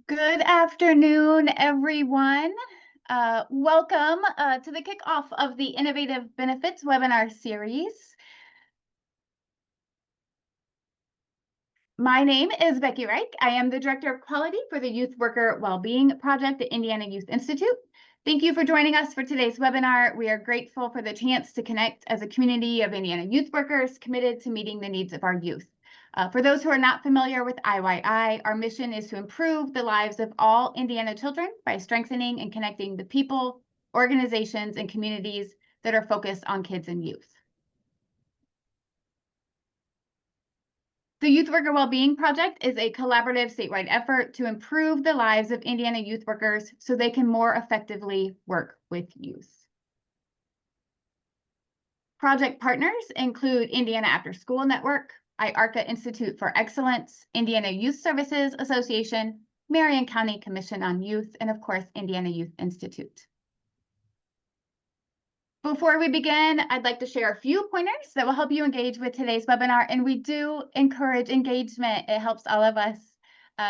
Good afternoon, everyone. Welcome to the kickoff of the Innovative Benefits webinar series. My name is Becky Reich. I am the Director of Quality for the Youth Worker Wellbeing Project at Indiana Youth Institute. Thank you for joining us for today's webinar. We are grateful for the chance to connect as a community of Indiana youth workers committed to meeting the needs of our youth. For those who are not familiar with IYI, our mission is to improve the lives of all Indiana children by strengthening and connecting the people, organizations, and communities that are focused on kids and youth. The Youth Worker Wellbeing Project is a collaborative statewide effort to improve the lives of Indiana youth workers so they can more effectively work with youth. Project partners include Indiana After School Network, IARCA Institute for Excellence, Indiana Youth Services Association, Marion County Commission on Youth, and of course, Indiana Youth Institute. Before we begin, I'd like to share a few pointers that will help you engage with today's webinar, and we do encourage engagement. It helps all of us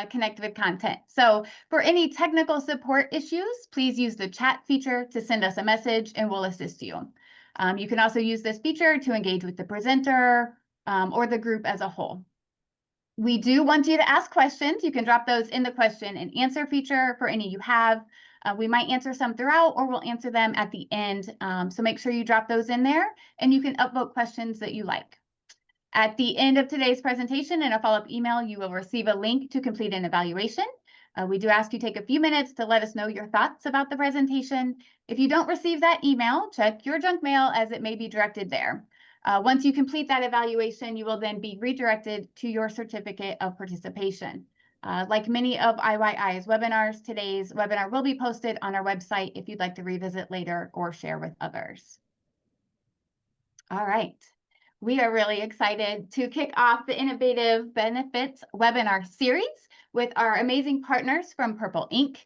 connect with content. So for any technical support issues, please use the chat feature to send us a message and we'll assist you. You can also use this feature to engage with the presenter or the group as a whole. We do want you to ask questions. You can drop those in the question and answer feature for any you have. We might answer some throughout or we'll answer them at the end. So make sure you drop those in there and you can upvote questions that you like. At the end of today's presentation in a follow-up email, you will receive a link to complete an evaluation. We do ask you take a few minutes to let us know your thoughts about the presentation. If you don't receive that email, check your junk mail as it may be directed there. Once you complete that evaluation, you will then be redirected to your certificate of participation. Like many of IYI's webinars, today's webinar will be posted on our website if you'd like to revisit later or share with others. All right. We are really excited to kick off the Innovative Benefits webinar series with our amazing partners from Purple Inc.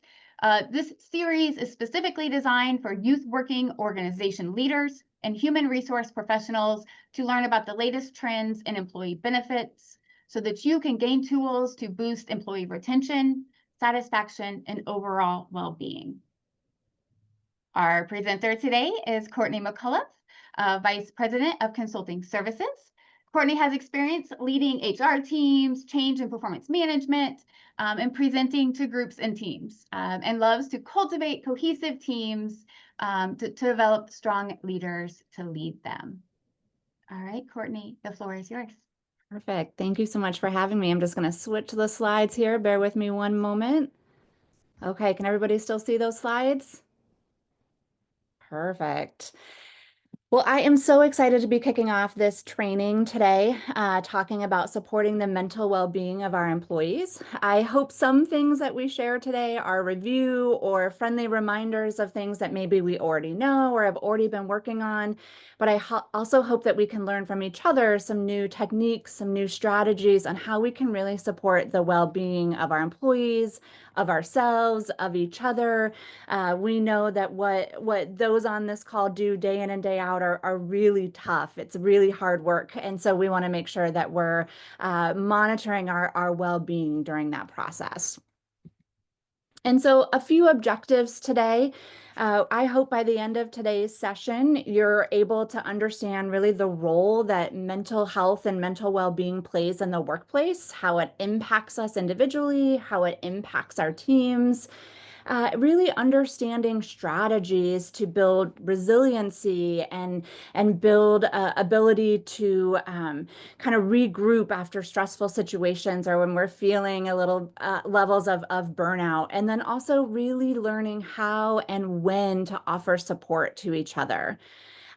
This series is specifically designed for youth working organization leaders and human resource professionals to learn about the latest trends in employee benefits so that you can gain tools to boost employee retention, satisfaction, and overall well-being. Our presenter today is Courtney McCullough, Vice President of Consulting Services. Courtney has experience leading HR teams, change and performance management, and presenting to groups and teams, and loves to cultivate cohesive teams to develop strong leaders to lead them. All right, Courtney, the floor is yours. Perfect. Thank you so much for having me. I'm just going to switch the slides here. Bear with me one moment. Okay, can everybody still see those slides? Perfect. Well, I am so excited to be kicking off this training today, talking about supporting the mental well-being of our employees. I hope some things that we share today are review or friendly reminders of things that maybe we already know or have already been working on. But I also hope that we can learn from each other some new techniques, some new strategies on how we can really support the well-being of our employees, of ourselves, of each other. We know that what those on this call do day in and day out are really tough. It's really hard work. And so we want to make sure that we're monitoring our well-being during that process. And so a few objectives today. I hope by the end of today's session, you're able to understand really the role that mental health and mental well-being plays in the workplace, how it impacts us individually, how it impacts our teams. Really understanding strategies to build resiliency and build ability to kind of regroup after stressful situations or when we're feeling a little levels of burnout, and then also really learning how and when to offer support to each other.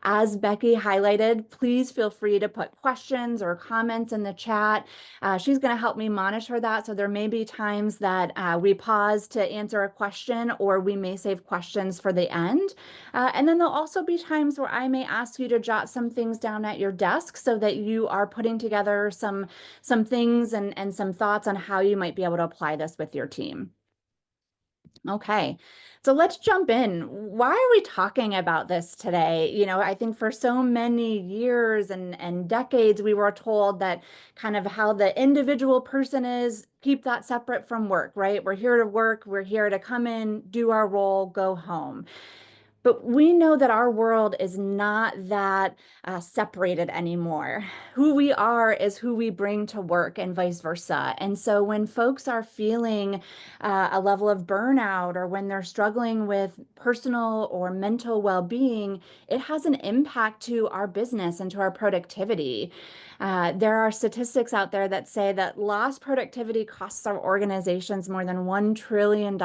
As Becky highlighted, please feel free to put questions or comments in the chat. She's going to help me monitor that. So there may be times that we pause to answer a question, or we may save questions for the end. And then there'll also be times where I may ask you to jot some things down at your desk so that you are putting together some things and some thoughts on how you might be able to apply this with your team. Okay, so let's jump in. Why are we talking about this today? I think for so many years and decades, we were told that kind of how the individual person is, keep that separate from work, right? We're here to work, we're here to come in, do our role, go home. But we know that our world is not that separated anymore. Who we are is who we bring to work, and vice versa. And so when folks are feeling a level of burnout, or when they're struggling with personal or mental well-being, it has an impact to our business and to our productivity. There are statistics out there that say that lost productivity costs our organizations more than $1 trillion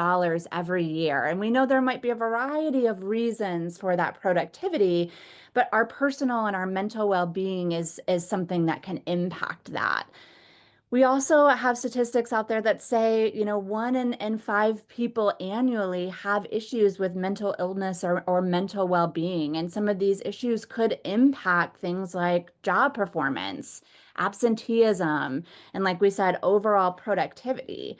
every year. And we know there might be a variety of reasons for that productivity, but our personal and our mental well-being is something that can impact that. We also have statistics out there that say, 1 in 5 people annually have issues with mental illness or mental well-being. And some of these issues could impact things like job performance, absenteeism, and like we said, overall productivity.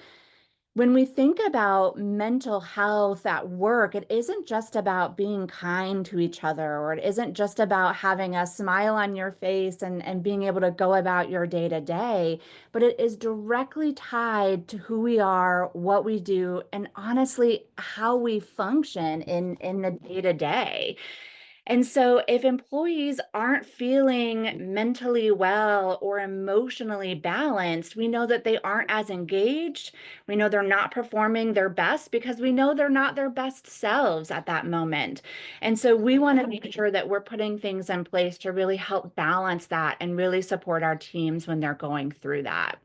When we think about mental health at work, it isn't just about being kind to each other, or it isn't just about having a smile on your face and being able to go about your day to day, but it is directly tied to who we are, what we do, and honestly, how we function in the day to day. And so, if employees aren't feeling mentally well or emotionally balanced, we know that they aren't as engaged. We know they're not performing their best because we know they're not their best selves at that moment. And so, we want to make sure that we're putting things in place to really help balance that and really support our teams when they're going through that.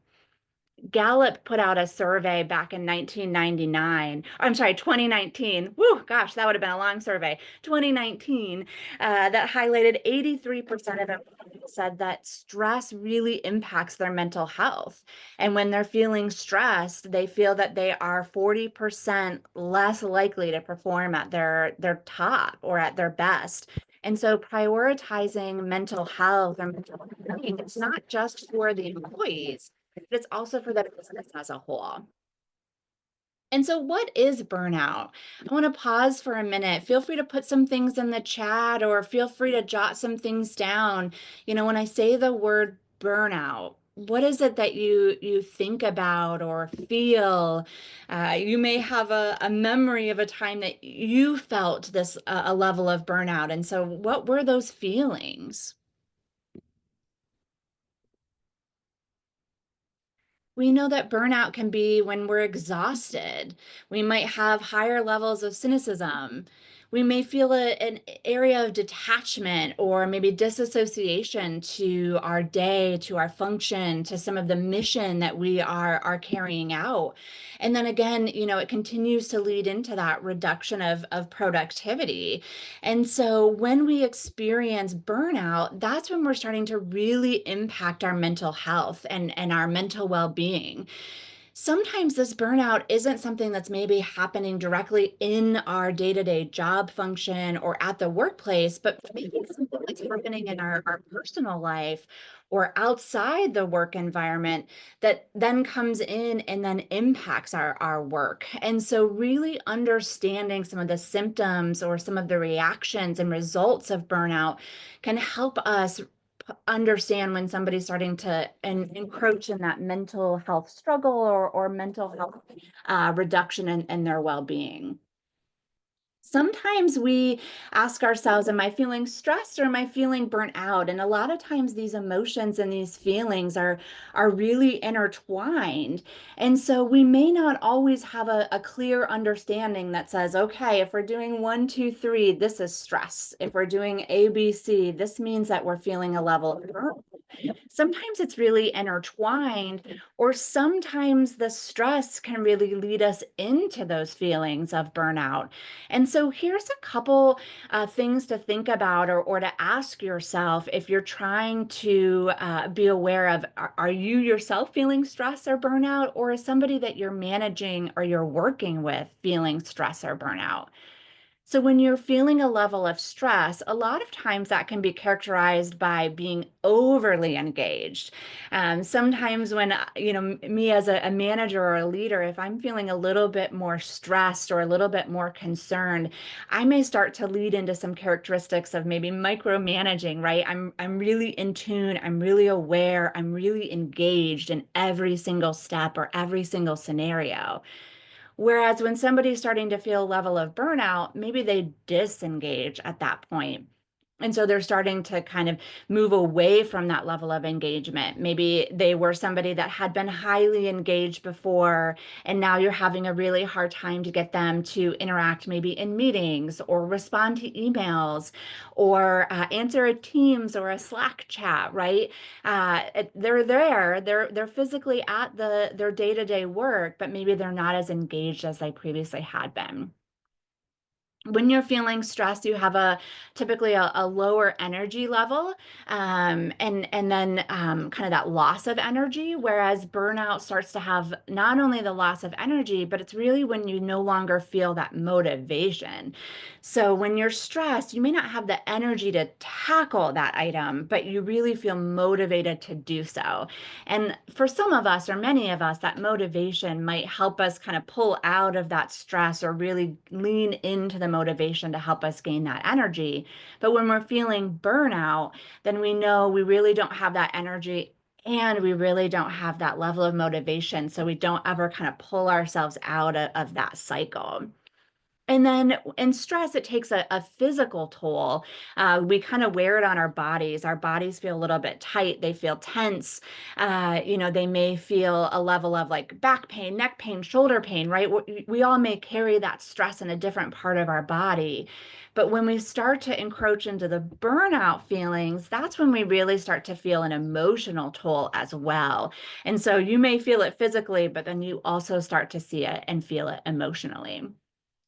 Gallup put out a survey back in 1999. I'm sorry, 2019. Woo, gosh, that would have been a long survey. 2019, that highlighted 83% of them said that stress really impacts their mental health. And when they're feeling stressed, they feel that they are 40% less likely to perform at their top or at their best. And so prioritizing mental health and mental well-being, it's not just for the employees, but it's also for the business as a whole. And so, what is burnout? I want to pause for a minute. Feel free to put some things in the chat, or feel free to jot some things down. When I say the word burnout, what is it that you think about or feel? You may have a memory of a time that you felt this a level of burnout. And so, what were those feelings? We know that burnout can be when we're exhausted. We might have higher levels of cynicism. We may feel an area of detachment or maybe disassociation to our day, to our function, to some of the mission that we are carrying out. And then again, it continues to lead into that reduction of productivity. And so when we experience burnout, that's when we're starting to really impact our mental health and our mental well-being. Sometimes this burnout isn't something that's maybe happening directly in our day-to-day job function or at the workplace, but maybe it's something that's happening in our personal life or outside the work environment that then comes in and then impacts our work. And so really understanding some of the symptoms or some of the reactions and results of burnout can help us understand when somebody's starting to encroach in that mental health struggle or mental health reduction in their well-being. Sometimes we ask ourselves, am I feeling stressed or am I feeling burnt out? And a lot of times these emotions and these feelings are really intertwined. And so we may not always have a clear understanding that says, okay, if we're doing 1, 2, 3, this is stress. If we're doing ABC, this means that we're feeling a level of burnout. Sometimes it's really intertwined, or sometimes the stress can really lead us into those feelings of burnout. And so here's a couple things to think about or to ask yourself if you're trying to be aware of, are you yourself feeling stress or burnout, or is somebody that you're managing or you're working with feeling stress or burnout? So, when you're feeling a level of stress, a lot of times that can be characterized by being overly engaged. Sometimes, when, me as a manager or a leader, if I'm feeling a little bit more stressed or a little bit more concerned, I may start to lead into some characteristics of maybe micromanaging, right? I'm really in tune, I'm really aware, I'm really engaged in every single step or every single scenario. Whereas when somebody's starting to feel a level of burnout, maybe they disengage at that point. And so they're starting to kind of move away from that level of engagement. Maybe they were somebody that had been highly engaged before, and now you're having a really hard time to get them to interact maybe in meetings or respond to emails or answer a Teams or a Slack chat, right? They're there, they're physically at their day-to-day work, but maybe they're not as engaged as they previously had been. When you're feeling stressed, you have typically a lower energy level, and then kind of that loss of energy. Whereas burnout starts to have not only the loss of energy, but it's really when you no longer feel that motivation. So when you're stressed, you may not have the energy to tackle that item, but you really feel motivated to do so. And for some of us, or many of us, that motivation might help us kind of pull out of that stress or really lean into the motivation to help us gain that energy. But when we're feeling burnout, then we know we really don't have that energy and we really don't have that level of motivation. So we don't ever kind of pull ourselves out of that cycle. And then in stress, it takes a physical toll. We kind of wear it on our bodies. Our bodies feel a little bit tight. They feel tense. They may feel a level of like back pain, neck pain, shoulder pain, right? We all may carry that stress in a different part of our body. But when we start to encroach into the burnout feelings, that's when we really start to feel an emotional toll as well. And so you may feel it physically, but then you also start to see it and feel it emotionally.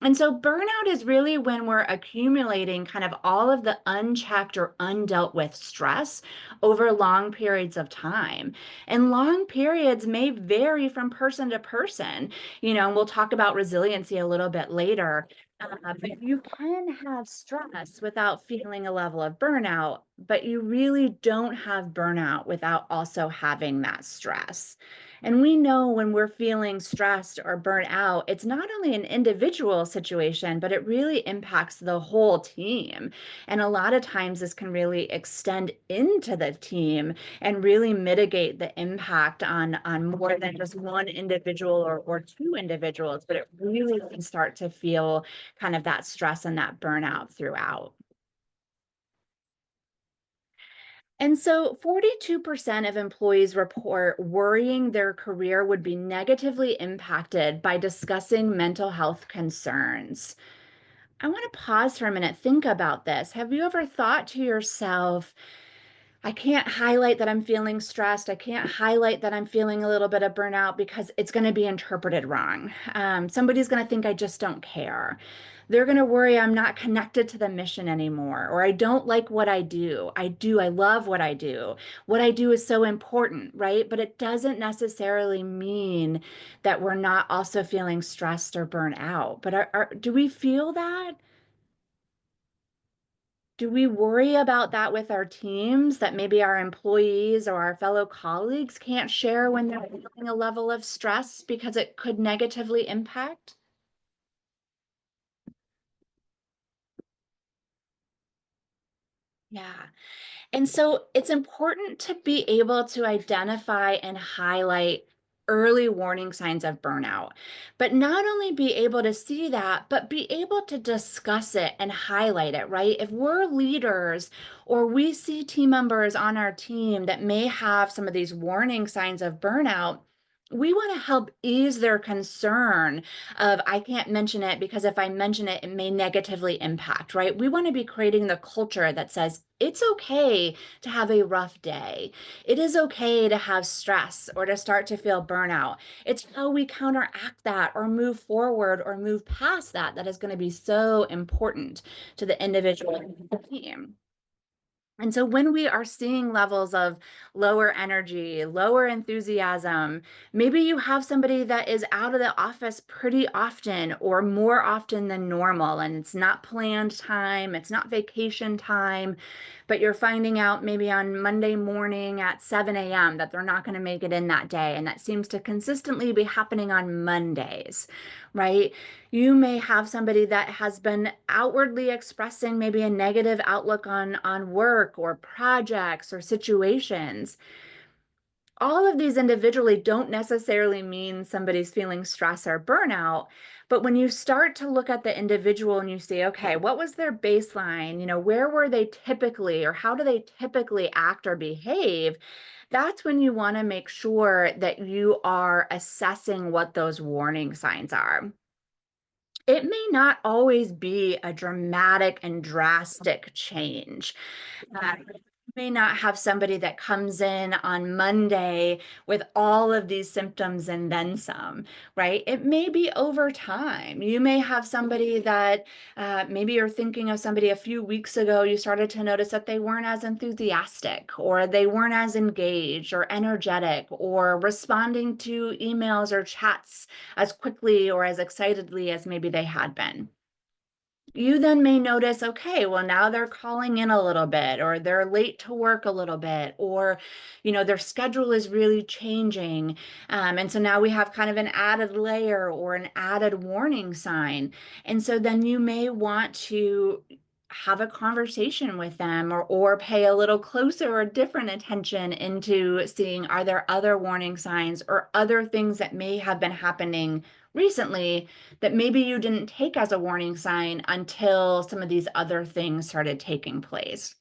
And so burnout is really when we're accumulating kind of all of the unchecked or undealt with stress over long periods of time. And long periods may vary from person to person. And we'll talk about resiliency a little bit later. But you can have stress without feeling a level of burnout, but you really don't have burnout without also having that stress. And we know when we're feeling stressed or burnt out, it's not only an individual situation, but it really impacts the whole team. And a lot of times this can really extend into the team and really mitigate the impact on more than just one individual or two individuals, but it really can start to feel kind of that stress and that burnout throughout. And so 42% of employees report worrying their career would be negatively impacted by discussing mental health concerns. I want to pause for a minute, think about this. Have you ever thought to yourself, I can't highlight that I'm feeling stressed. I can't highlight that I'm feeling a little bit of burnout because it's going to be interpreted wrong. Somebody's going to think I just don't care. They're going to worry I'm not connected to the mission anymore, or I don't like what I do. I love what I do. What I do is so important, right? But it doesn't necessarily mean that we're not also feeling stressed or burnt out. But do we feel that? Do we worry about that with our teams, that maybe our employees or our fellow colleagues can't share when they're feeling a level of stress because it could negatively impact? Yeah. And so it's important to be able to identify and highlight early warning signs of burnout, but not only be able to see that, but be able to discuss it and highlight it, right? If we're leaders or we see team members on our team that may have some of these warning signs of burnout, we want to help ease their concern of I can't mention it because if I mention it, it may negatively impact, right? We want to be creating the culture that says it's okay to have a rough day. It is okay to have stress or to start to feel burnout. It's how we counteract that or move forward or move past that that is going to be so important to the individual and the team. And so when we are seeing levels of lower energy, lower enthusiasm, maybe you have somebody that is out of the office pretty often or more often than normal, and it's not planned time, it's not vacation time, but you're finding out maybe on Monday morning at 7 a.m. that they're not going to make it in that day. And that seems to consistently be happening on Mondays, right? You may have somebody that has been outwardly expressing maybe a negative outlook on work or projects or situations. All of these individually don't necessarily mean somebody's feeling stress or burnout, but when you start to look at the individual and you see, okay, what was their baseline? Where were they typically, or how do they typically act or behave? That's when you want to make sure that you are assessing what those warning signs are. It may not always be a dramatic and drastic change. You may not have somebody that comes in on Monday with all of these symptoms and then some, right? It may be over time. You may have somebody that maybe you're thinking of somebody a few weeks ago, you started to notice that they weren't as enthusiastic or they weren't as engaged or energetic or responding to emails or chats as quickly or as excitedly as maybe they had been. You then may notice, okay, well, now they're calling in a little bit, or they're late to work a little bit, or, their schedule is really changing. And so now we have kind of an added layer or an added warning sign. And so then you may want to have a conversation with them or pay a little closer or different attention into seeing, are there other warning signs or other things that may have been happening recently that maybe you didn't take as a warning sign until some of these other things started taking place.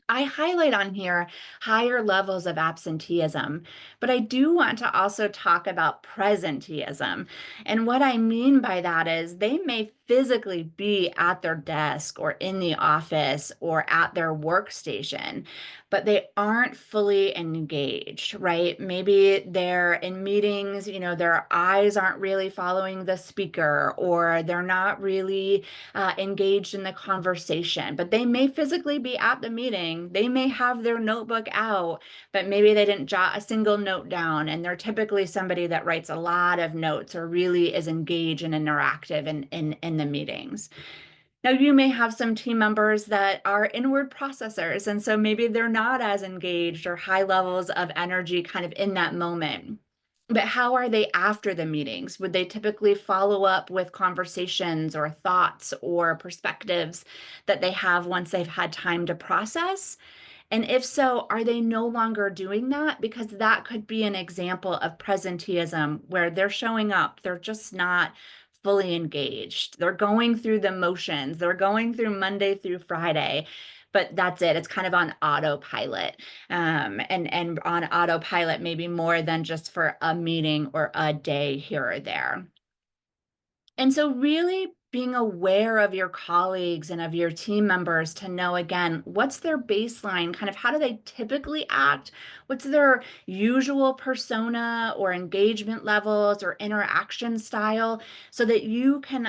I highlight on here higher levels of absenteeism, but I do want to also talk about presenteeism. And what I mean by that is they may physically be at their desk or in the office or at their workstation, but they aren't fully engaged, right? Maybe they're in meetings, their eyes aren't really following the speaker, or they're not really engaged in the conversation, but they may physically be at the meeting. They may have their notebook out, but maybe they didn't jot a single note down. And they're typically somebody that writes a lot of notes or really is engaged and interactive in the meetings. Now, you may have some team members that are inward processors, and so maybe they're not as engaged or high levels of energy kind of in that moment. But how are they after the meetings? Would they typically follow up with conversations or thoughts or perspectives that they have once they've had time to process? And if so, are they no longer doing that? Because that could be an example of presenteeism where they're showing up, they're just not fully engaged. They're going through the motions, they're going through Monday through Friday, but that's it. It's kind of on autopilot. And on autopilot, maybe more than just for a meeting or a day here or there. And so really being aware of your colleagues and of your team members to know, again, what's their baseline, kind of how do they typically act? What's their usual persona or engagement levels or interaction style so that you can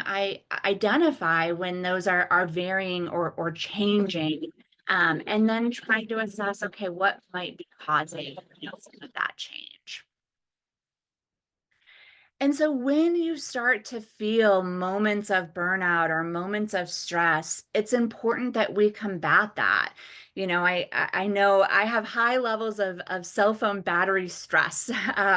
identify when those are varying or changing. And then trying to assess, okay, what might be causing some of that change. And so when you start to feel moments of burnout or moments of stress, it's important that we combat that. I know I have high levels of cell phone battery stress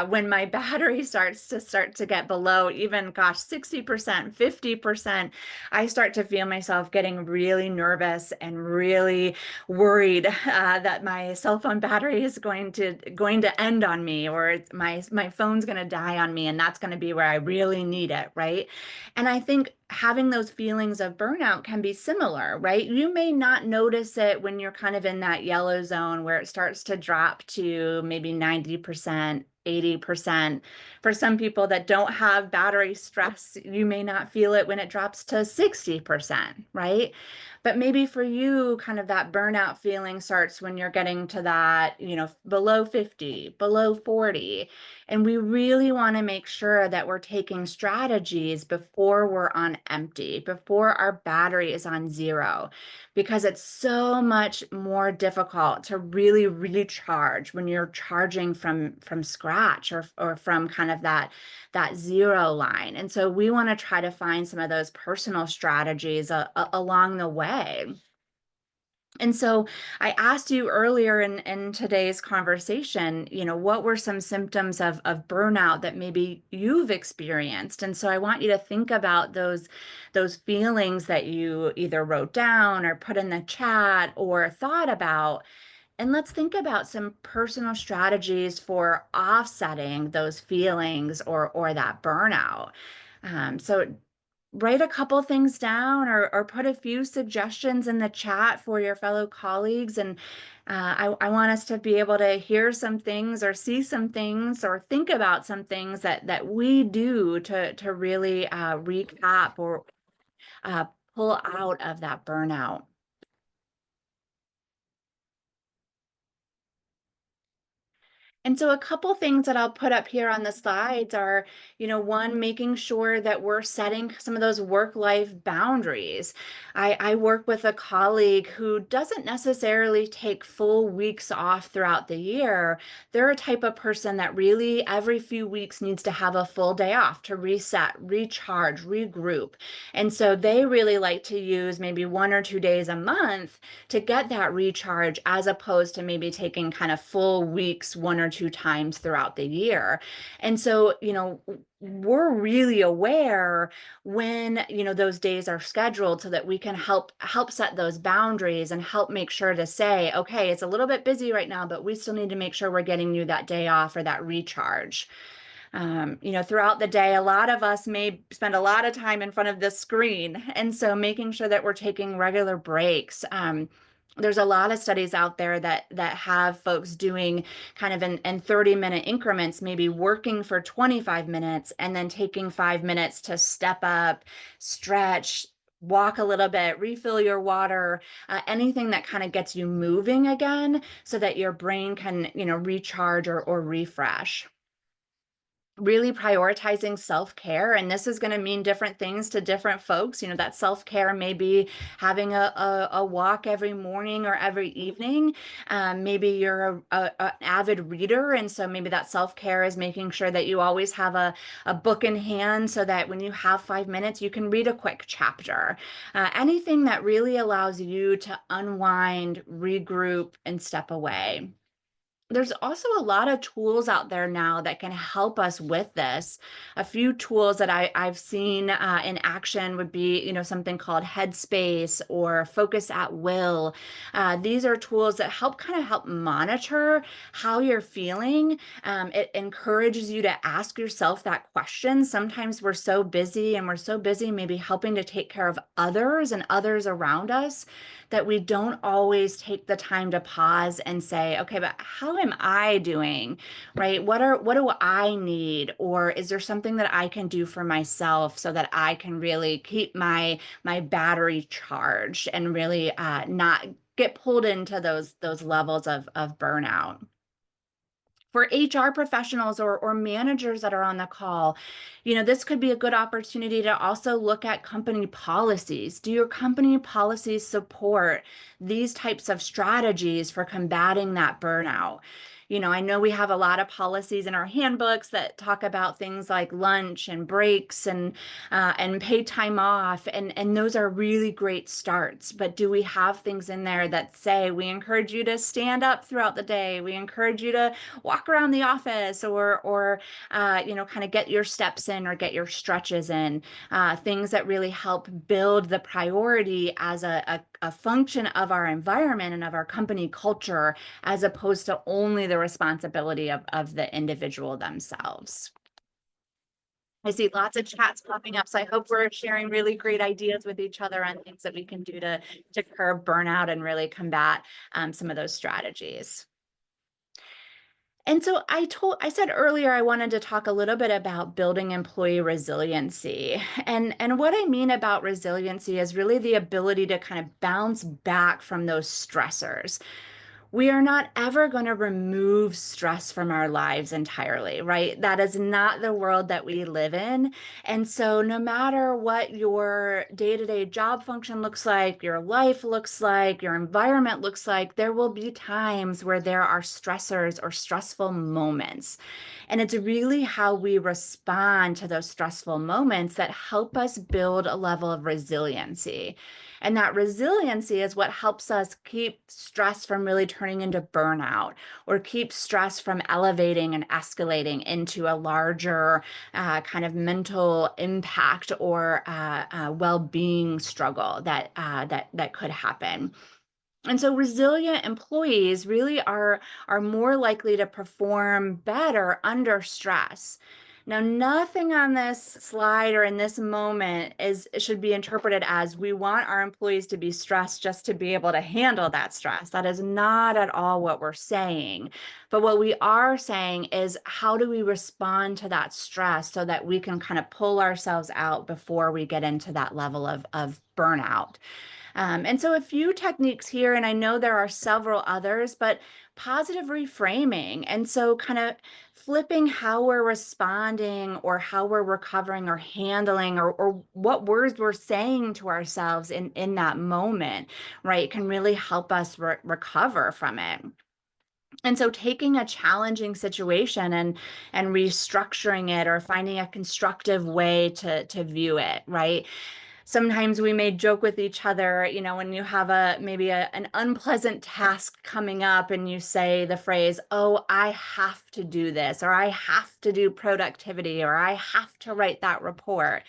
when my battery starts to get below even, gosh, 60%, 50%. I start to feel myself getting really nervous and really worried that my cell phone battery is going to end on me, or my phone's going to die on me, and that's going to be where I really need it, right? And I think having those feelings of burnout can be similar, right? You may not notice it when you're kind of in that yellow zone where it starts to drop to maybe 90%, 80%. For some people that don't have battery stress, you may not feel it when it drops to 60%, right? But maybe for you, kind of that burnout feeling starts when you're getting to that, below 50, below 40. And we really want to make sure that we're taking strategies before we're on empty, before our battery is on zero, because it's so much more difficult to really recharge when you're charging from scratch, or from kind of that zero line. And so we want to try to find some of those personal strategies along the way. And so I asked you earlier in today's conversation, what were some symptoms of burnout that maybe you've experienced? And so I want you to think about those feelings that you either wrote down or put in the chat or thought about. And let's think about some personal strategies for offsetting those feelings or that burnout. So write a couple things down, or put a few suggestions in the chat for your fellow colleagues. And I want us to be able to hear some things or see some things or think about some things that we do to really recap or uh, pull out of that burnout. And so a couple things that I'll put up here on the slides are, one, making sure that we're setting some of those work-life boundaries. I work with a colleague who doesn't necessarily take full weeks off throughout the year. They're a type of person that really every few weeks needs to have a full day off to reset, recharge, regroup. And so they really like to use maybe 1 or 2 days a month to get that recharge, as opposed to maybe taking kind of full weeks 1 or 2 times throughout the year. And so, we're really aware when, those days are scheduled, so that we can help set those boundaries and help make sure to say, okay, it's a little bit busy right now, but we still need to make sure we're getting you that day off or that recharge. Throughout the day, a lot of us may spend a lot of time in front of the screen. And so making sure that we're taking regular breaks. There's a lot of studies out there that have folks doing kind of in 30-minute increments, maybe working for 25 minutes and then taking 5 minutes to step up, stretch, walk a little bit, refill your water, anything that kind of gets you moving again, so that your brain can, recharge or refresh. Really prioritizing self-care, and this is going to mean different things to different folks. That self-care may be having a walk every morning or every evening. Maybe you're an avid reader, and so maybe that self-care is making sure that you always have a book in hand, so that when you have 5 minutes, you can read a quick chapter. Anything that really allows you to unwind, regroup, and step away. There's also a lot of tools out there now that can help us with this. A few tools that I've seen in action would be, something called Headspace or Focus at Will. These are tools that help monitor how you're feeling. It encourages you to ask yourself that question. Sometimes we're so busy, and we're so busy maybe helping to take care of others and others around us, that we don't always take the time to pause and say, okay, but how am I doing, right? What do I need? Or is there something that I can do for myself so that I can really keep my battery charged and really not get pulled into those levels of burnout? For HR professionals or managers that are on the call, this could be a good opportunity to also look at company policies. Do your company policies support these types of strategies for combating that burnout? I know we have a lot of policies in our handbooks that talk about things like lunch and breaks and paid time off, and those are really great starts. But do we have things in there that say we encourage you to stand up throughout the day? We encourage you to walk around the office, or kind of get your steps in or get your stretches in. Things that really help build the priority as a function of our environment and of our company culture, as opposed to only the responsibility of the individual themselves. I see lots of chats popping up, so I hope we're sharing really great ideas with each other on things that we can do to curb burnout and really combat some of those strategies. And so I said earlier, I wanted to talk a little bit about building employee resiliency. And what I mean about resiliency is really the ability to kind of bounce back from those stressors. We are not ever going to remove stress from our lives entirely, right? That is not the world that we live in. And so, no matter what your day-to-day job function looks like, your life looks like, your environment looks like, there will be times where there are stressors or stressful moments. And it's really how we respond to those stressful moments that help us build a level of resiliency. And that resiliency is what helps us keep stress from really turning into burnout, or keep stress from elevating and escalating into a larger kind of mental impact or well-being struggle that could happen. And so resilient employees really are more likely to perform better under stress. Now, nothing on this slide or in this moment should be interpreted as we want our employees to be stressed just to be able to handle that stress. That is not at all what we're saying. But what we are saying is, how do we respond to that stress so that we can kind of pull ourselves out before we get into that level of burnout? And so a few techniques here, and I know there are several others, but positive reframing. And so kind of flipping how we're responding or how we're recovering or handling or what words we're saying to ourselves in that moment, right, can really help us recover from it. And so taking a challenging situation and restructuring it or finding a constructive way to view it, right? Sometimes we may joke with each other, when you have an unpleasant task coming up and you say the phrase, oh, I have to do this, or I have to do productivity, or I have to write that report.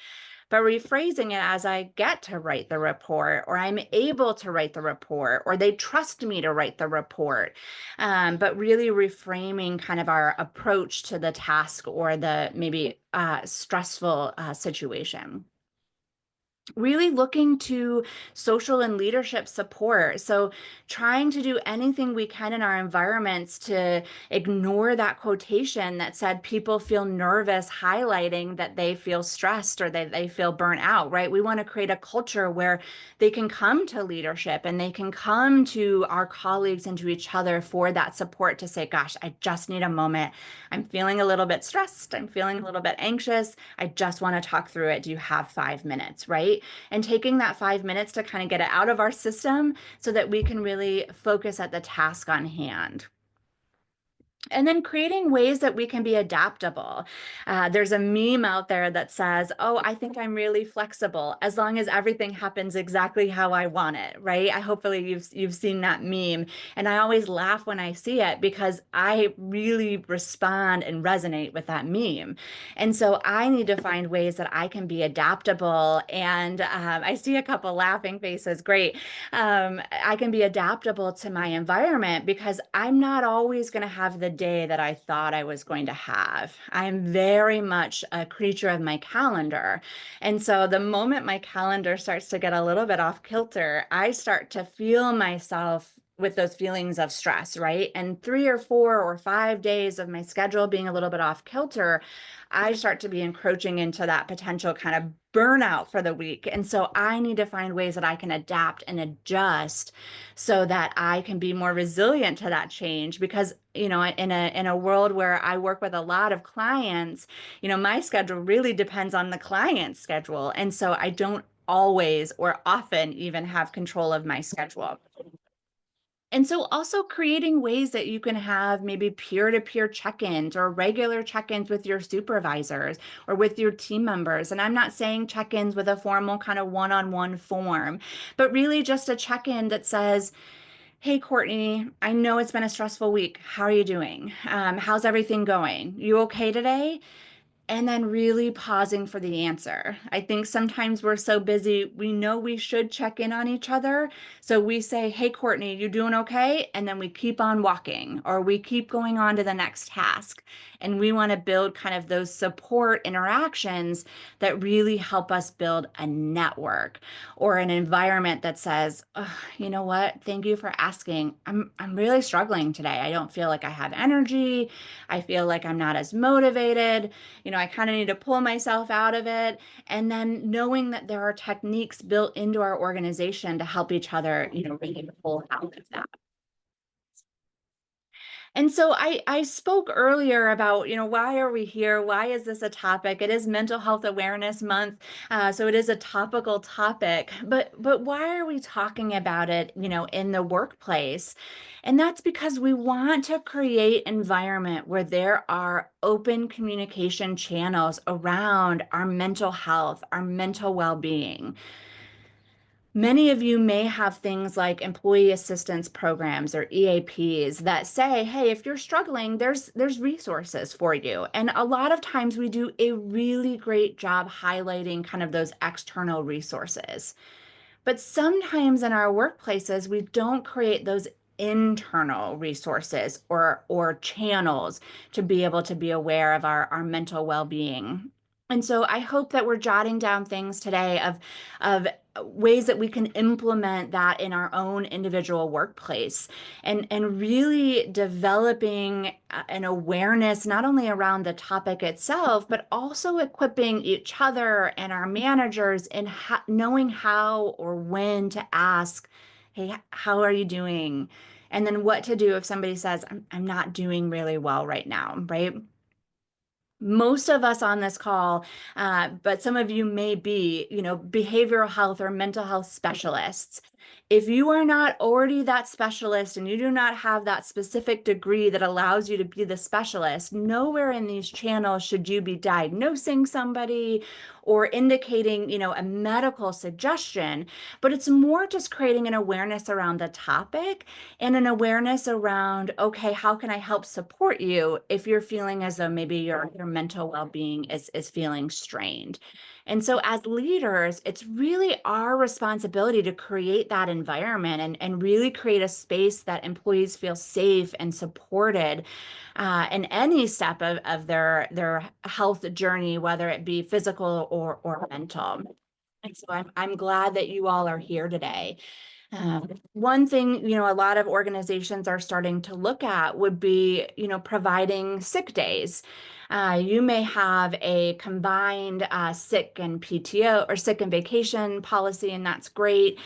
But rephrasing it as, I get to write the report, or I'm able to write the report, or they trust me to write the report. But really reframing kind of our approach to the task or the maybe stressful situation. Really looking to social and leadership support. So trying to do anything we can in our environments to ignore that quotation that said people feel nervous, highlighting that they feel stressed or they feel burnt out, right? We want to create a culture where they can come to leadership and they can come to our colleagues and to each other for that support to say, gosh, I just need a moment. I'm feeling a little bit stressed. I'm feeling a little bit anxious. I just want to talk through it. Do you have 5 minutes, right? And taking that 5 minutes to kind of get it out of our system so that we can really focus at the task on hand. And then creating ways that we can be adaptable. There's a meme out there that says, oh, I think I'm really flexible as long as everything happens exactly how I want it, right? Hopefully you've seen that meme. And I always laugh when I see it because I really respond and resonate with that meme. And so I need to find ways that I can be adaptable. And I see a couple laughing faces. Great. I can be adaptable to my environment because I'm not always going to have the day that I thought I was going to have. I'm very much a creature of my calendar. And so the moment my calendar starts to get a little bit off kilter, I start to feel myself with those feelings of stress, right? And 3 or 4 or 5 days of my schedule being a little bit off kilter, I start to be encroaching into that potential kind of burnout for the week. And so I need to find ways that I can adapt and adjust so that I can be more resilient to that change. Because, in a world where I work with a lot of clients, my schedule really depends on the client's schedule. And so I don't always or often even have control of my schedule. And so also creating ways that you can have maybe peer-to-peer check-ins or regular check-ins with your supervisors or with your team members. And I'm not saying check-ins with a formal kind of one-on-one form, but really just a check-in that says, hey, Courtney, I know it's been a stressful week. How are you doing? How's everything going? You okay today? And then really pausing for the answer. I think sometimes we're so busy, we know we should check in on each other. So we say, hey, Courtney, you doing okay? And then we keep on walking or we keep going on to the next task. And we want to build kind of those support interactions that really help us build a network or an environment that says, oh, you know what? Thank you for asking. I'm really struggling today. I don't feel like I have energy. I feel like I'm not as motivated. I kind of need to pull myself out of it. And then knowing that there are techniques built into our organization to help each other, really pull out of that. And so I spoke earlier about, why are we here? Why is this a topic? It is Mental Health Awareness Month, so it is a topical topic. But why are we talking about it, in the workplace? And that's because we want to create environment where there are open communication channels around our mental health, our mental well-being. Many of you may have things like employee assistance programs or EAPs that say, hey, if you're struggling, there's resources for you. And a lot of times we do a really great job highlighting kind of those external resources. But sometimes in our workplaces, we don't create those internal resources or channels to be able to be aware of our mental well-being. And so I hope that we're jotting down things today of ways that we can implement that in our own individual workplace and really developing an awareness not only around the topic itself, but also equipping each other and our managers in knowing how or when to ask, hey, how are you doing? And then what to do if somebody says, I'm not doing really well right now, right? Most of us on this call, but some of you may be, behavioral health or mental health specialists. If you are not already that specialist and you do not have that specific degree that allows you to be the specialist, nowhere in these channels should you be diagnosing somebody or indicating, a medical suggestion, but it's more just creating an awareness around the topic and an awareness around, okay, how can I help support you if you're feeling as though maybe your mental well-being is feeling strained. And so as leaders, it's really our responsibility to create that environment and really create a space that employees feel safe and supported in any step of their health journey, whether it be physical or mental. And so I'm glad that you all are here today. One thing, a lot of organizations are starting to look at would be, providing sick days. You may have a combined sick and PTO or sick and vacation policy, and that's great.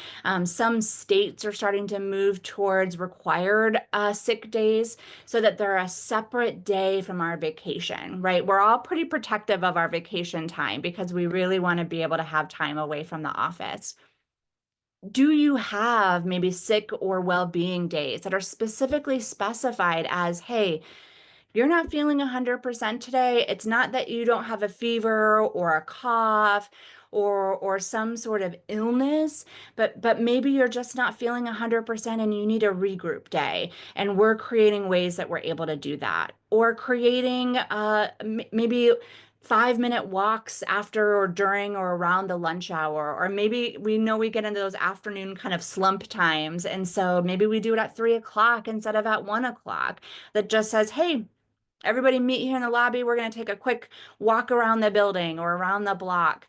Some states are starting to move towards required sick days so that they're a separate day from our vacation, right? We're all pretty protective of our vacation time because we really want to be able to have time away from the office. Do you have maybe sick or well-being days that are specifically specified as, hey, you're not feeling 100% today. It's not that you don't have a fever or a cough or some sort of illness, but maybe you're just not feeling 100% and you need a regroup day. And we're creating ways that we're able to do that. Or creating maybe 5-minute walks after or during or around the lunch hour. Or maybe we know we get into those afternoon kind of slump times. And so maybe we do it at 3 o'clock instead of at 1 o'clock. That just says, hey, everybody meet here in the lobby. We're going to take a quick walk around the building or around the block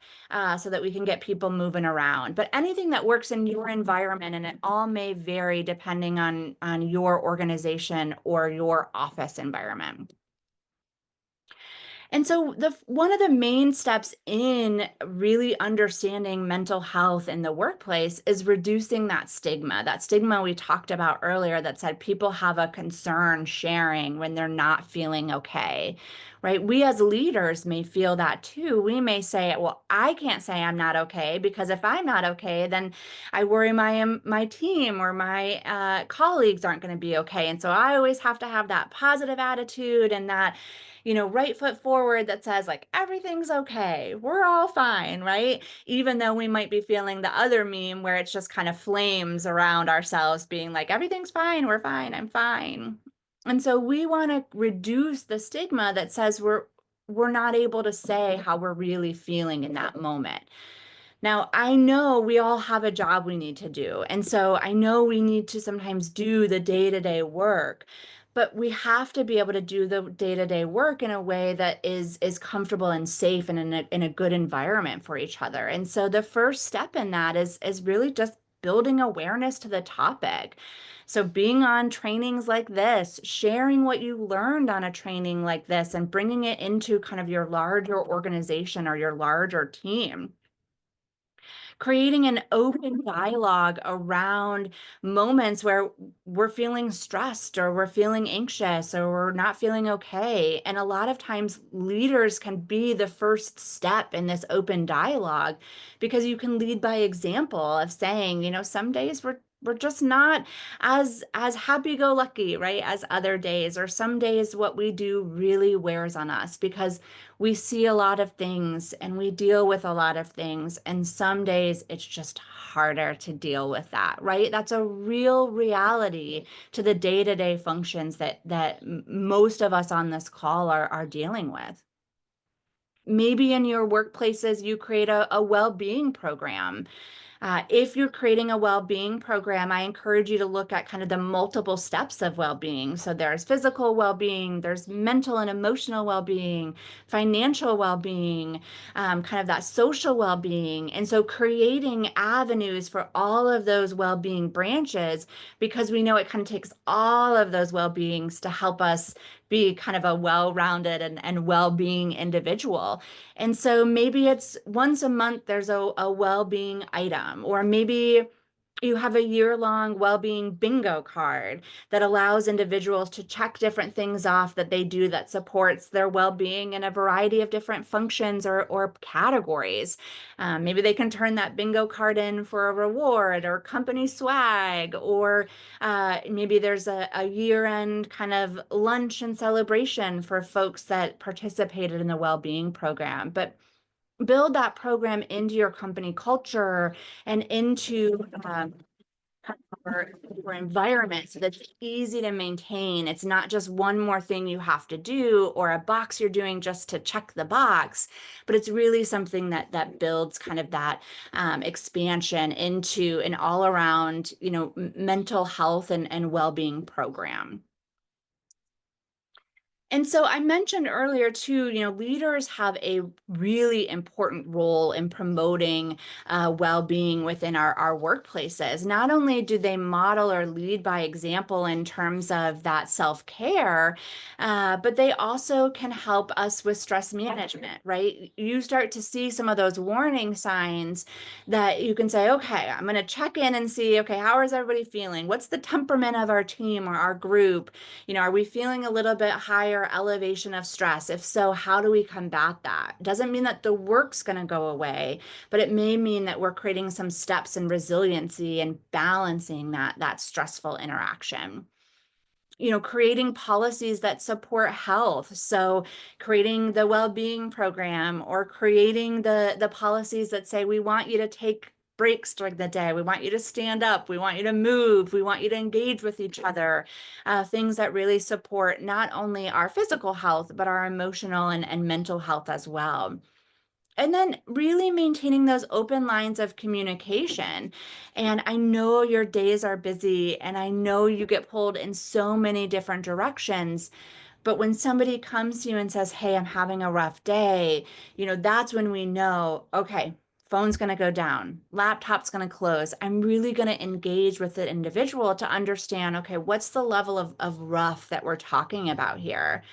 so that we can get people moving around. But anything that works in your environment, and it all may vary depending on your organization or your office environment. And so one of the main steps in really understanding mental health in the workplace is reducing that stigma. That stigma we talked about earlier that said people have a concern sharing when they're not feeling okay, right? We as leaders may feel that too. We may say, well, I can't say I'm not okay because if I'm not okay, then I worry my team or my colleagues aren't going to be okay. And so I always have to have that positive attitude and that right foot forward that says like, everything's okay. We're all fine, right? Even though we might be feeling the other meme where it's just kind of flames around ourselves being like, everything's fine. We're fine. I'm fine. And so we want to reduce the stigma that says we're not able to say how we're really feeling in that moment. Now, I know we all have a job we need to do. And so I know we need to sometimes do the day-to-day work, but we have to be able to do the day-to-day work in a way that is comfortable and safe and in a good environment for each other. And so the first step in that is really just building awareness to the topic. So being on trainings like this, sharing what you learned on a training like this and bringing it into kind of your larger organization or your larger team. creating an open dialogue around moments where we're feeling stressed or we're feeling anxious or we're not feeling okay. And a lot of times leaders can be the first step in this open dialogue, because you can lead by example of saying, some days we're just not as happy-go-lucky, right, as other days, or some days what we do really wears on us because we see a lot of things and we deal with a lot of things, and some days it's just harder to deal with that, right? That's a real reality to the day-to-day functions that most of us on this call are dealing with. Maybe in your workplaces you create a well-being program. If you're creating a well-being program, I encourage you to look at kind of the multiple steps of well-being. So there's physical well-being, there's mental and emotional well-being, financial well-being, kind of that social well-being. And so creating avenues for all of those well-being branches, because we know it kind of takes all of those well-beings to help us be kind of a well-rounded and well-being individual. And so maybe it's once a month, there's a well-being item, or maybe you have a year-long well-being bingo card that allows individuals to check different things off that they do that supports their well-being in a variety of different functions or categories. Maybe they can turn that bingo card in for a reward or company swag, or maybe there's a year-end kind of lunch and celebration for folks that participated in the well-being program. But build that program into your company culture and into your environment so that it's easy to maintain. It's not just one more thing you have to do or a box you're doing just to check the box, but it's really something that builds kind of that expansion into an all around, mental health and well-being program. And so I mentioned earlier too, leaders have a really important role in promoting well-being within our workplaces. Not only do they model or lead by example in terms of that self-care, but they also can help us with stress management, right? You start to see some of those warning signs that you can say, okay, I'm going to check in and see, okay, how is everybody feeling? What's the temperament of our team or our group? Are we feeling a little bit higher elevation of stress? If so, how do we combat that? Doesn't mean that the work's going to go away, but it may mean that we're creating some steps in resiliency and balancing that stressful interaction. Creating policies that support health. So creating the well-being program, or creating the policies that say, we want you to take breaks during the day. We want you to stand up. We want you to move. We want you to engage with each other. Things that really support not only our physical health, but our emotional and mental health as well. And then really maintaining those open lines of communication. And I know your days are busy, and I know you get pulled in so many different directions. But when somebody comes to you and says, hey, I'm having a rough day, that's when we know, okay, phone's going to go down, laptop's going to close. I'm really going to engage with the individual to understand, okay, what's the level of rough that we're talking about here?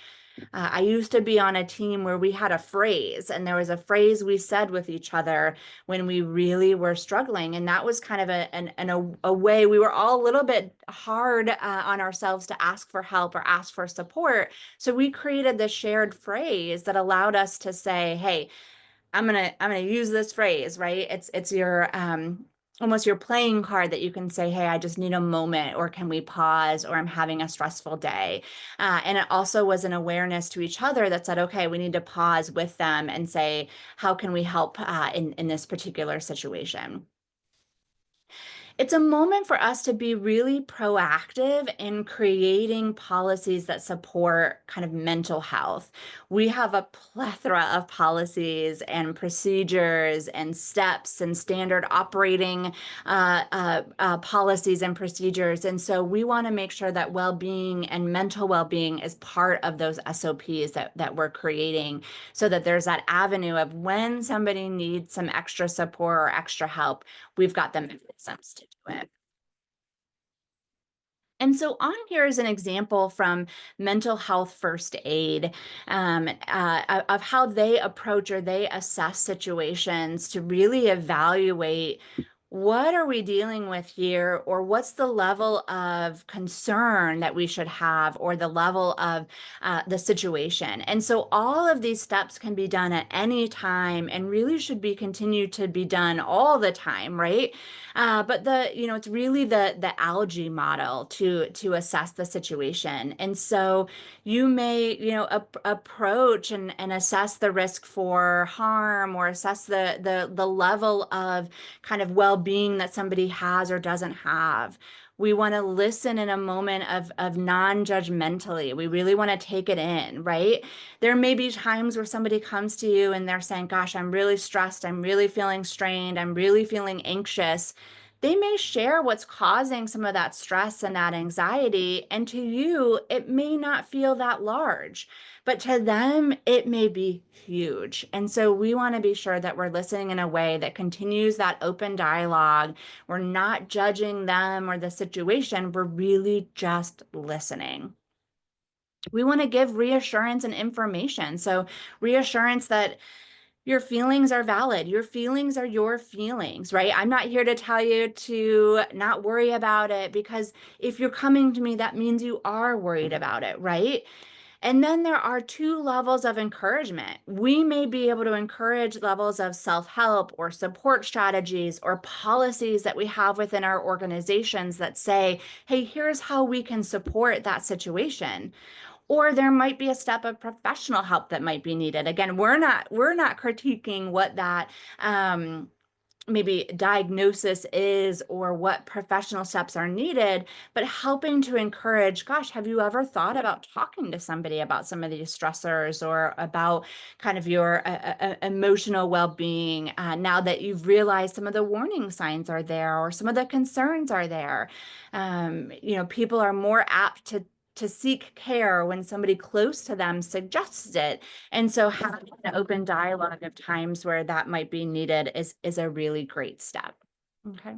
I used to be on a team where we had a phrase, and there was a phrase we said with each other when we really were struggling. And that was kind of a way we were all a little bit hard on ourselves to ask for help or ask for support. So we created this shared phrase that allowed us to say, hey, I'm gonna use this phrase, right? It's your almost your playing card that you can say, hey, I just need a moment, or can we pause, or I'm having a stressful day. And it also was an awareness to each other that said, okay, we need to pause with them and say, how can we help in this particular situation? It's a moment for us to be really proactive in creating policies that support kind of mental health. We have a plethora of policies and procedures and steps and standard operating policies and procedures. And so we want to make sure that well-being and mental well-being is part of those SOPs that we're creating, so that there's that avenue of when somebody needs some extra support or extra help, we've got the mechanisms to do it. And so on here is an example from mental health first aid, of how they approach or they assess situations to really evaluate what are we dealing with here, or what's the level of concern that we should have, or the level of the situation. And so all of these steps can be done at any time and really should be continued to be done all the time, right? But it's really the algae model to assess the situation. And so you may, approach and assess the risk for harm, or assess the level of kind of well-being that somebody has or doesn't have. We want to listen in a moment of non-judgmentally. We really want to take it in, right? There may be times where somebody comes to you and they're saying, gosh, I'm really stressed. I'm really feeling strained. I'm really feeling anxious. They may share what's causing some of that stress and that anxiety. And to you, it may not feel that large, but to them, it may be huge. And so we want to be sure that we're listening in a way that continues that open dialogue. We're not judging them or the situation. We're really just listening. We want to give reassurance and information. So reassurance that your feelings are valid. Your feelings are your feelings, right? I'm not here to tell you to not worry about it, because if you're coming to me, that means you are worried about it, right? And then there are two levels of encouragement. We may be able to encourage levels of self-help or support strategies or policies that we have within our organizations that say, hey, here's how we can support that situation. Or there might be a step of professional help that might be needed. Again, we're not critiquing what that maybe diagnosis is or what professional steps are needed, but helping to encourage, gosh, have you ever thought about talking to somebody about some of these stressors, or about kind of your emotional well-being, now that you've realized some of the warning signs are there or some of the concerns are there? People are more apt to seek care when somebody close to them suggests it. And so having an open dialogue of times where that might be needed is a really great step. Okay.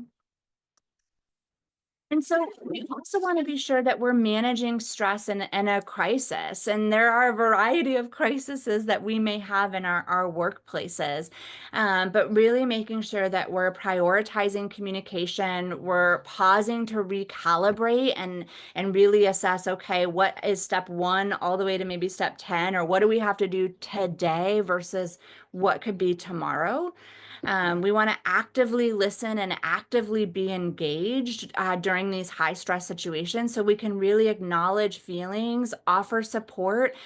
And so we also want to be sure that we're managing stress in a crisis. And there are a variety of crises that we may have in our workplaces, but really making sure that we're prioritizing communication, we're pausing to recalibrate and really assess, okay, what is step one all the way to maybe step 10, or what do we have to do today versus what could be tomorrow? We want to actively listen and actively be engaged during these high stress situations, so we can really acknowledge feelings, offer support,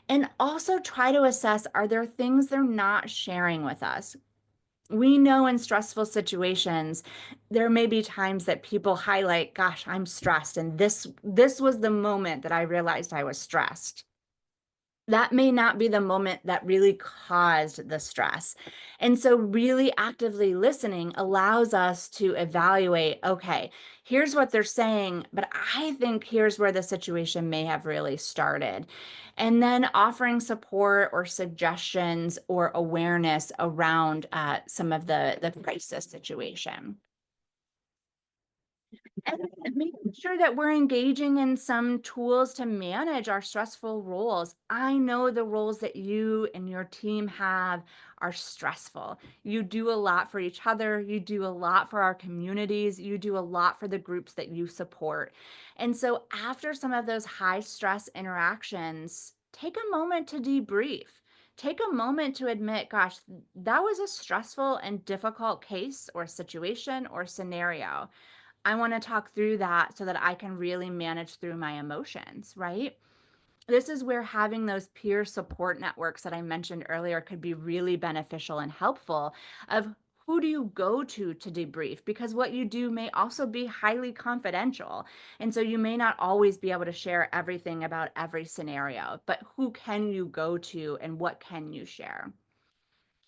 and also try to assess, are there things they're not sharing with us? We know in stressful situations, there may be times that people highlight, gosh, I'm stressed, and this was the moment that I realized I was stressed. That may not be the moment that really caused the stress. And so really actively listening allows us to evaluate, okay, here's what they're saying, but I think here's where the situation may have really started. And then offering support or suggestions or awareness around some of the crisis situation. And making sure that we're engaging in some tools to manage our stressful roles. I know the roles that you and your team have are stressful. You do a lot for each other, you do a lot for our communities, you do a lot for the groups that you support. And so after some of those high stress interactions, take a moment to debrief. Take a moment to admit, gosh, that was a stressful and difficult case or situation or scenario. I want to talk through that so that I can really manage through my emotions, right? This is where having those peer support networks that I mentioned earlier could be really beneficial and helpful. Of who do you go to debrief? Because what you do may also be highly confidential. And so you may not always be able to share everything about every scenario, but who can you go to and what can you share?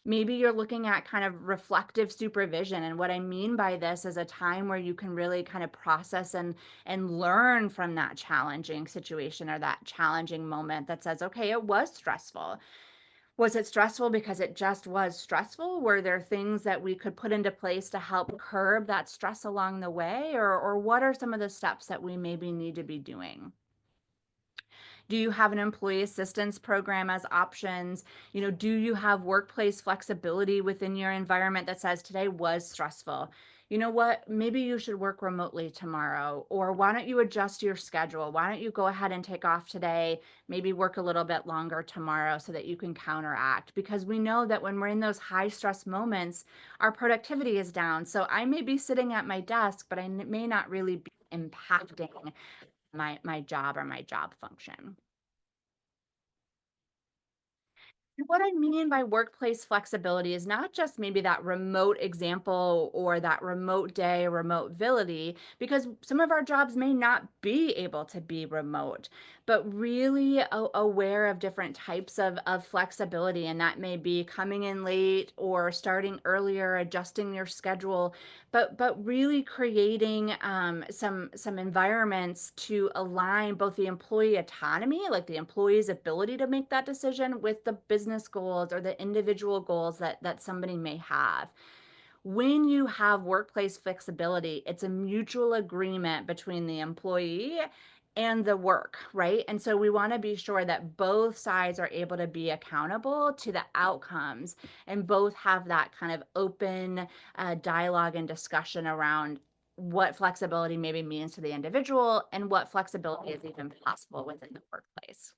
Maybe you're looking at kind of reflective supervision. And what I mean by this is a time where you can really kind of process and learn from that challenging situation or that challenging moment that says, okay, it was stressful. Was it stressful because it just was stressful? Were there things that we could put into place to help curb that stress along the way? Or what are some of the steps that we maybe need to be doing? Do you have an employee assistance program as options? Do you have workplace flexibility within your environment that says today was stressful? You know what? Maybe you should work remotely tomorrow. Or why don't you adjust your schedule? Why don't you go ahead and take off today, maybe work a little bit longer tomorrow so that you can counteract? Because we know that when we're in those high stress moments, our productivity is down. So I may be sitting at my desk, but I may not really be impacting my job or my job function. What I mean by workplace flexibility is not just maybe that remote example or that remote day, remote ability, because some of our jobs may not be able to be remote, but really aware of different types of flexibility. And that may be coming in late or starting earlier, adjusting your schedule, but really creating some environments to align both the employee autonomy, like the employee's ability to make that decision, with the business goals or the individual goals that somebody may have. When you have workplace flexibility, it's a mutual agreement between the employee and the work, right? And so we want to be sure that both sides are able to be accountable to the outcomes and both have that kind of open dialogue and discussion around what flexibility maybe means to the individual and what flexibility is even possible within the workplace.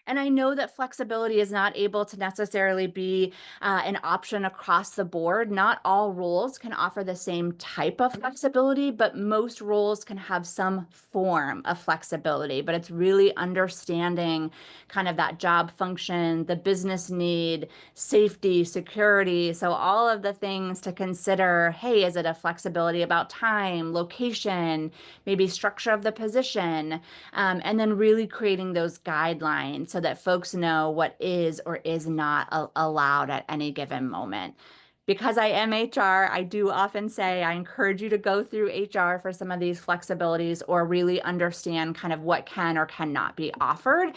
And I know that flexibility is not able to necessarily be an option across the board. Not all roles can offer the same type of flexibility, but most roles can have some form of flexibility. But it's really understanding kind of that job function, the business need, safety, security. So all of the things to consider. Hey, is it a flexibility about time, location, maybe structure of the position? And then really creating those guidelines so that folks know what is or is not allowed at any given moment. Because I am HR, I do often say I encourage you to go through HR for some of these flexibilities or really understand kind of what can or cannot be offered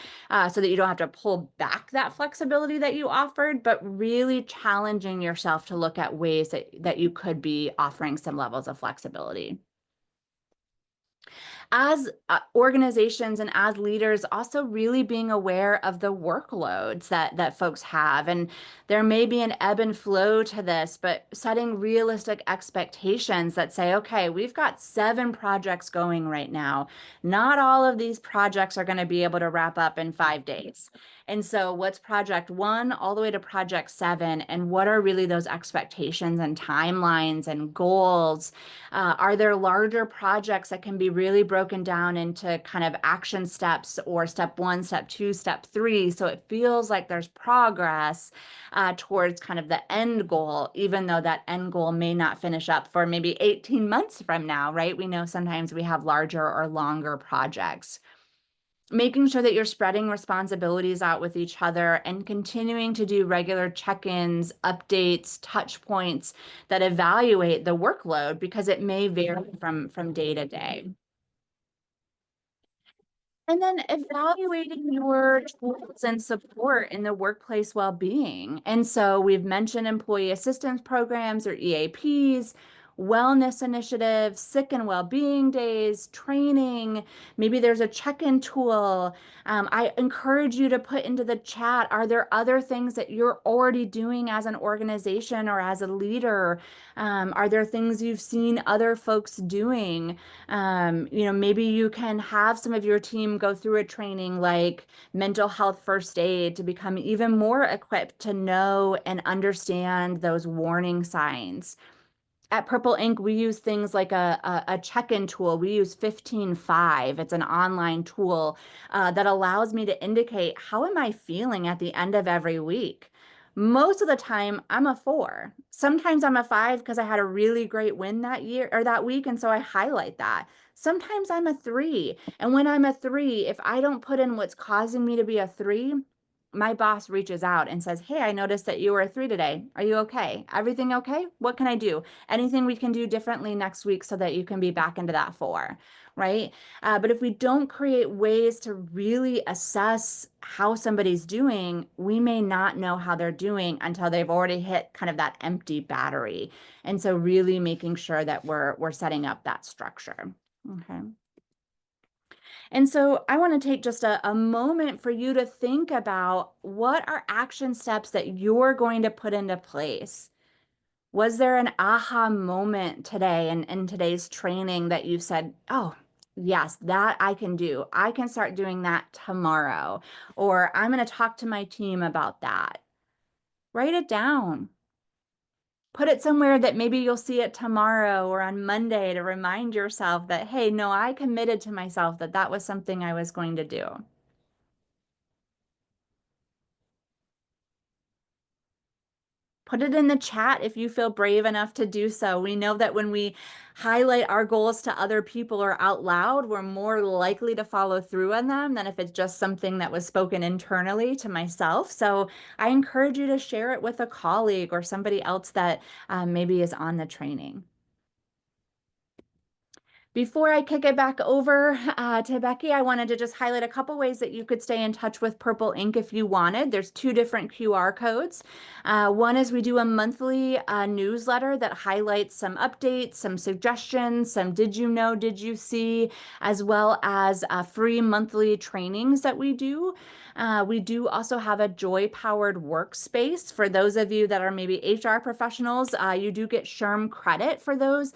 so that you don't have to pull back that flexibility that you offered, but really challenging yourself to look at ways that you could be offering some levels of flexibility. As organizations and as leaders, also really being aware of the workloads that folks have. And there may be an ebb and flow to this, but setting realistic expectations that say, okay, we've got 7 projects going right now. Not all of these projects are going to be able to wrap up in 5 days. And so what's project 1 all the way to project 7? And what are really those expectations and timelines and goals? Are there larger projects that can be really broken down into kind of action steps or step 1, step 2, step 3? So it feels like there's progress towards kind of the end goal, even though that end goal may not finish up for maybe 18 months from now, right? We know sometimes we have larger or longer projects. Making sure that you're spreading responsibilities out with each other and continuing to do regular check-ins, updates, touch points that evaluate the workload because it may vary from day to day. And then evaluating your tools and support in the workplace well-being. And so we've mentioned employee assistance programs or EAPs, wellness initiatives, sick and well-being days, training. Maybe there's a check-in tool. I encourage you to put into the chat, are there other things that you're already doing as an organization or as a leader? Are there things you've seen other folks doing? Maybe you can have some of your team go through a training like mental health first aid to become even more equipped to know and understand those warning signs. At Purple Ink, we use things like a check-in tool. We use 15-5. It's an online tool that allows me to indicate how am I feeling at the end of every week. Most of the time, I'm a 4. Sometimes I'm a 5 because I had a really great win that year or that week, and so I highlight that. Sometimes I'm a 3, and when I'm a 3, if I don't put in what's causing me to be a 3, my boss reaches out and says, hey, I noticed that you were a 3 today. Are you okay? Everything okay? What can I do? Anything we can do differently next week so that you can be back into that 4, right? But if we don't create ways to really assess how somebody's doing, we may not know how they're doing until they've already hit kind of that empty battery. And so really making sure that we're setting up that structure. Okay. And so I want to take just a moment for you to think about what are action steps that you're going to put into place. Was there an aha moment today in today's training that you said, oh, yes, that I can do. I can start doing that tomorrow. Or I'm going to talk to my team about that. Write it down. Put it somewhere that maybe you'll see it tomorrow or on Monday to remind yourself that, hey, no, I committed to myself that that was something I was going to do. Put it in the chat if you feel brave enough to do so. We know that when we highlight our goals to other people or out loud, we're more likely to follow through on them than if it's just something that was spoken internally to myself. So I encourage you to share it with a colleague or somebody else that maybe is on the training. Before I kick it back over to Becky, I wanted to just highlight a couple ways that you could stay in touch with Purple Ink if you wanted. There's 2 different QR codes. One is we do a monthly newsletter that highlights some updates, some suggestions, some did you know, did you see, as well as free monthly trainings that we do. We do also have a joy-powered workspace. For those of you that are maybe HR professionals, you do get SHRM credit for those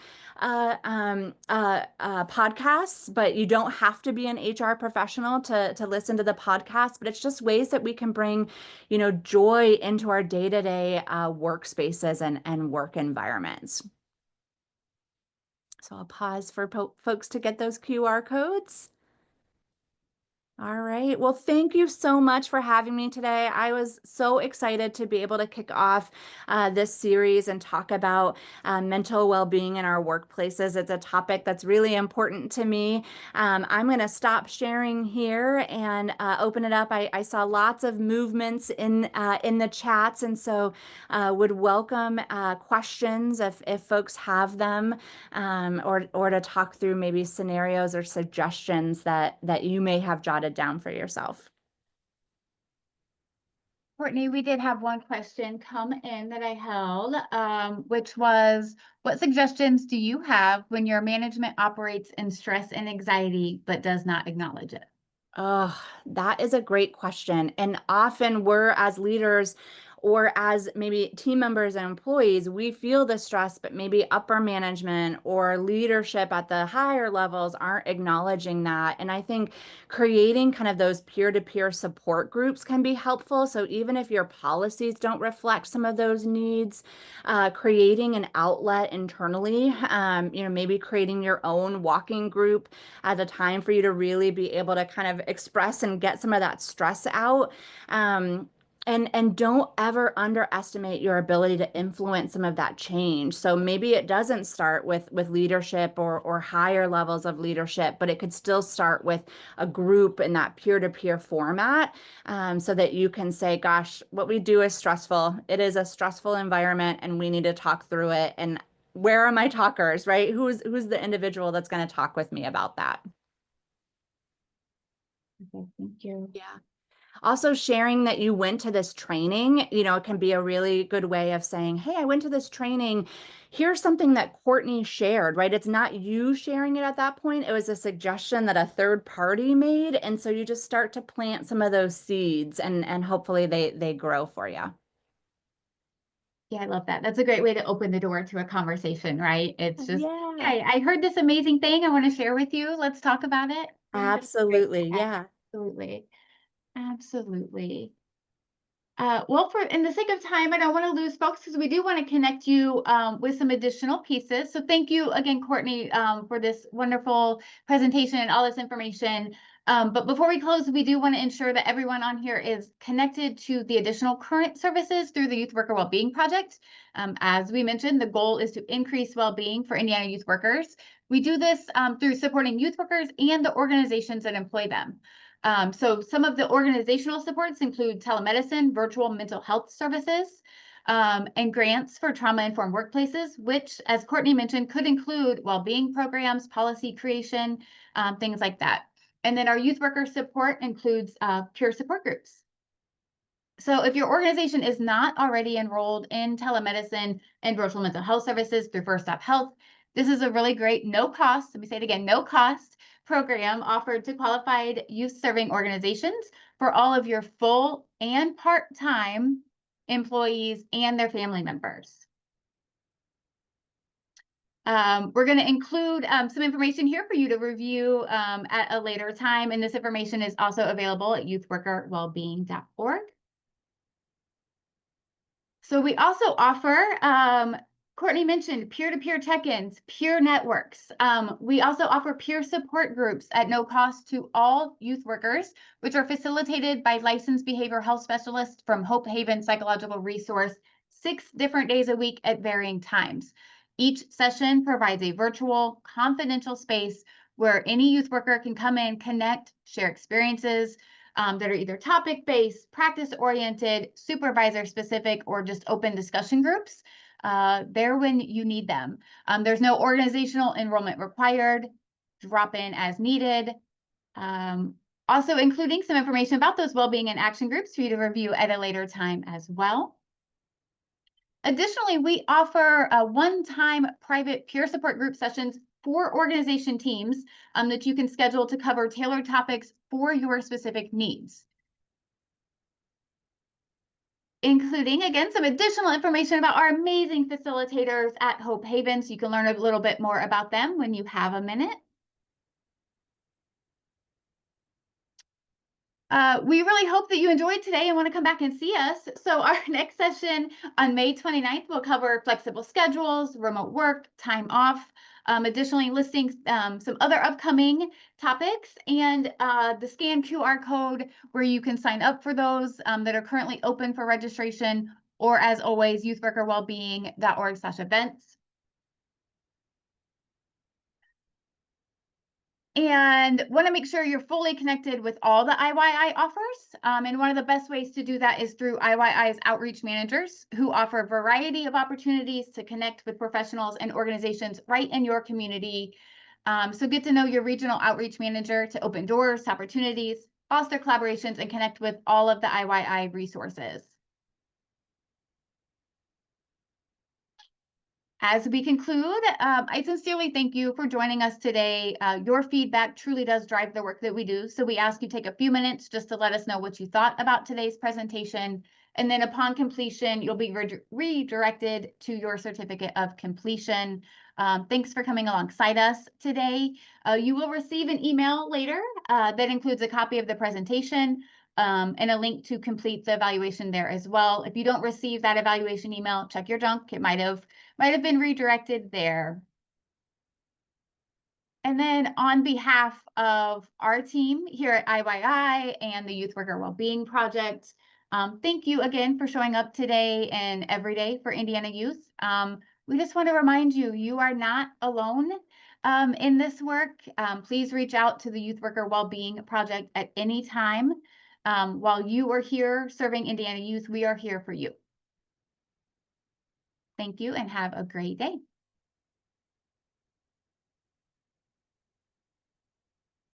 podcasts, but you don't have to be an HR professional to listen to the podcast. But it's just ways that we can bring, joy into our day-to-day workspaces and work environments. So I'll pause for folks to get those QR codes. All right. Well, thank you so much for having me today. I was so excited to be able to kick off this series and talk about mental well-being in our workplaces. It's a topic that's really important to me. I'm going to stop sharing here and open it up. I saw lots of movements in the chats, and so would welcome questions if folks have them, or to talk through maybe scenarios or suggestions that you may have jotted down for yourself. Courtney, we did have one question come in that I held, which was, what suggestions do you have when your management operates in stress and anxiety, but does not acknowledge it? Oh, that is a great question. And often we're as leaders or as maybe team members and employees, we feel the stress, but maybe upper management or leadership at the higher levels aren't acknowledging that. And I think creating kind of those peer-to-peer support groups can be helpful. So even if your policies don't reflect some of those needs, creating an outlet internally, maybe creating your own walking group as a time for you to really be able to kind of express and get some of that stress out. And don't ever underestimate your ability to influence some of that change. So maybe it doesn't start with leadership or higher levels of leadership, but it could still start with a group in that peer-to-peer format, so that you can say, gosh, what we do is stressful. It is a stressful environment and we need to talk through it. And where are my talkers, right? Who's the individual that's going to talk with me about that? Okay, thank you. Yeah. Also sharing that you went to this training, it can be a really good way of saying, hey, I went to this training. Here's something that Courtney shared, right? It's not you sharing it at that point. It was a suggestion that a third party made. And so you just start to plant some of those seeds and hopefully they grow for you. Yeah, I love that. That's a great way to open the door to a conversation, right? It's just, Yeah, yeah, I heard this amazing thing. I want to share with you. Let's talk about it. That's great. absolutely. Yeah. Absolutely. Absolutely. Well, in the sake of time, I don't want to lose folks because we do want to connect you with some additional pieces. So thank you again, Courtney, for this wonderful presentation and all this information. But before we close, we do want to ensure that everyone on here is connected to the additional current services through the Youth Worker Wellbeing Project. As we mentioned, the goal is to increase well-being for Indiana youth workers. We do this through supporting youth workers and the organizations that employ them. So some of the organizational supports include telemedicine, virtual mental health services, and grants for trauma-informed workplaces, which, as Courtney mentioned, could include well-being programs, policy creation, things like that. And then our youth worker support includes peer support groups. So if your organization is not already enrolled in telemedicine and virtual mental health services through First Stop Health, this is a really great no cost, let me say it again, no cost program offered to qualified youth serving organizations for all of your full and part-time employees and their family members. We're going to include some information here for you to review at a later time, and this information is also available at youthworkerwellbeing.org. So we also offer, Courtney mentioned peer-to-peer check-ins, peer networks. We also offer peer support groups at no cost to all youth workers, which are facilitated by licensed behavioral health specialists from Hope Haven Psychological Resource 6 different days a week at varying times. Each session provides a virtual, confidential space where any youth worker can come in, connect, share experiences, that are either topic-based, practice-oriented, supervisor-specific, or just open discussion groups. They're when you need them. There's no organizational enrollment required. Drop in as needed. Also including some information about those well-being and action groups for you to review at a later time as well. Additionally, we offer one-time private peer support group sessions for organization teams that you can schedule to cover tailored topics for your specific needs, including, again, some additional information about our amazing facilitators at Hope Haven, so you can learn a little bit more about them when you have a minute. We really hope that you enjoyed today and want to come back and see us. So our next session on May 29th will cover flexible schedules, remote work, time off, additionally listing some other upcoming topics, and the scan QR code where you can sign up for those that are currently open for registration, or as always, youthworkerwellbeing.org/events. And want to make sure you're fully connected with all the IYI offers. And one of the best ways to do that is through IYI's outreach managers, who offer a variety of opportunities to connect with professionals and organizations right in your community. So get to know your regional outreach manager to open doors, opportunities, foster collaborations, and connect with all of the IYI resources. As we conclude, I sincerely thank you for joining us today. Your feedback truly does drive the work that we do. So we ask you take a few minutes just to let us know what you thought about today's presentation. And then upon completion, you'll be redirected to your certificate of completion. Thanks for coming alongside us today. You will receive an email later that includes a copy of the presentation and a link to complete the evaluation there as well. If you don't receive that evaluation email, check your junk. It might have been redirected there. And then on behalf of our team here at IYI and the Youth Worker Wellbeing Project, thank you again for showing up today and every day for Indiana Youth. We just want to remind you, you are not alone in this work. Please reach out to the Youth Worker Wellbeing Project at any time. While you are here serving Indiana Youth, we are here for you. Thank you and have a great day.